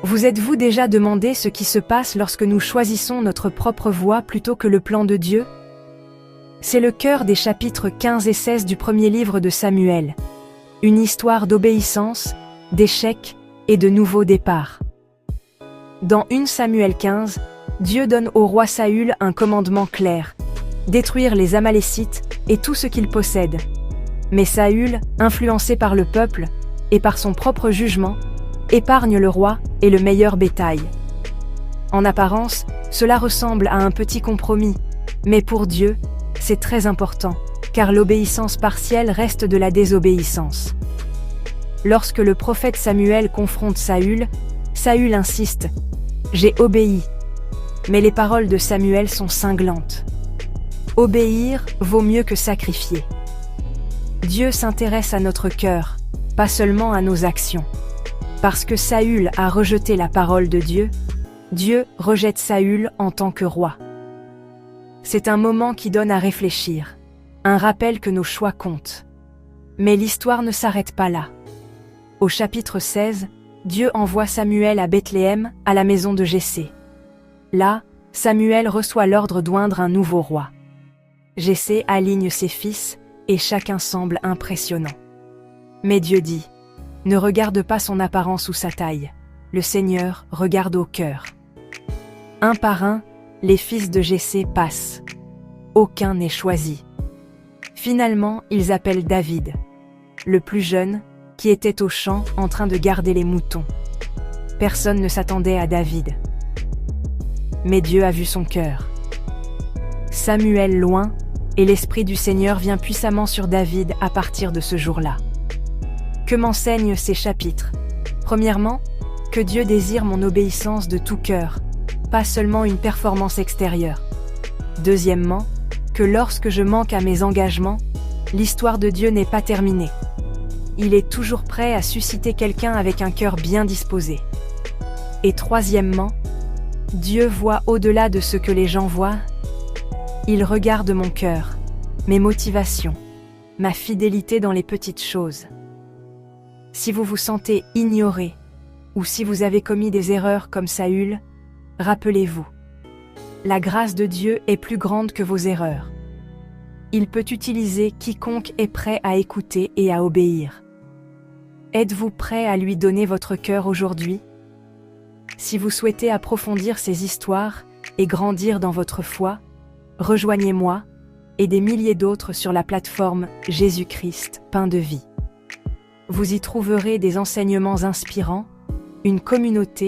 Vous êtes-vous déjà demandé ce qui se passe lorsque nous choisissons notre propre voie plutôt que le plan de Dieu? C'est le cœur des chapitres 15 et 16 du premier livre de Samuel. Une histoire d'obéissance, d'échec et de nouveaux départs. Dans 1 Samuel 15, Dieu donne au roi Saül un commandement clair: détruire les Amalécites et tout ce qu'ils possèdent. Mais Saül, influencé par le peuple et par son propre jugement, épargne le roi et le meilleur bétail. En apparence, cela ressemble à un petit compromis, mais pour Dieu, c'est très important, car l'obéissance partielle reste de la désobéissance. Lorsque le prophète Samuel confronte Saül, Saül insiste: « J'ai obéi ». Mais les paroles de Samuel sont cinglantes. Obéir vaut mieux que sacrifier. Dieu s'intéresse à notre cœur, pas seulement à nos actions. Parce que Saül a rejeté la parole de Dieu, Dieu rejette Saül en tant que roi. C'est un moment qui donne à réfléchir, un rappel que nos choix comptent. Mais l'histoire ne s'arrête pas là. Au chapitre 16, Dieu envoie Samuel à Bethléem, à la maison de Jessé. Là, Samuel reçoit l'ordre d'oindre un nouveau roi. Jessé aligne ses fils, et chacun semble impressionnant. Mais Dieu dit: « Ne regarde pas son apparence ou sa taille, le Seigneur regarde au cœur. » Un par un, les fils de Jessé passent. Aucun n'est choisi. Finalement, ils appellent David, le plus jeune, qui était au champ en train de garder les moutons. Personne ne s'attendait à David. Mais Dieu a vu son cœur. Samuel loin, et l'Esprit du Seigneur vient puissamment sur David à partir de ce jour-là. Que m'enseignent ces chapitres? Premièrement, que Dieu désire mon obéissance de tout cœur, pas seulement une performance extérieure. Deuxièmement, que lorsque je manque à mes engagements, l'histoire de Dieu n'est pas terminée. Il est toujours prêt à susciter quelqu'un avec un cœur bien disposé. Et troisièmement, Dieu voit au-delà de ce que les gens voient. Il regarde mon cœur, mes motivations, ma fidélité dans les petites choses. Si vous vous sentez ignoré, ou si vous avez commis des erreurs comme Saül, rappelez-vous, la grâce de Dieu est plus grande que vos erreurs. Il peut utiliser quiconque est prêt à écouter et à obéir. Êtes-vous prêt à lui donner votre cœur aujourd'hui? Si vous souhaitez approfondir ces histoires et grandir dans votre foi, rejoignez-moi et des milliers d'autres sur la plateforme Jésus-Christ, Pain de vie. Vous y trouverez des enseignements inspirants, une communauté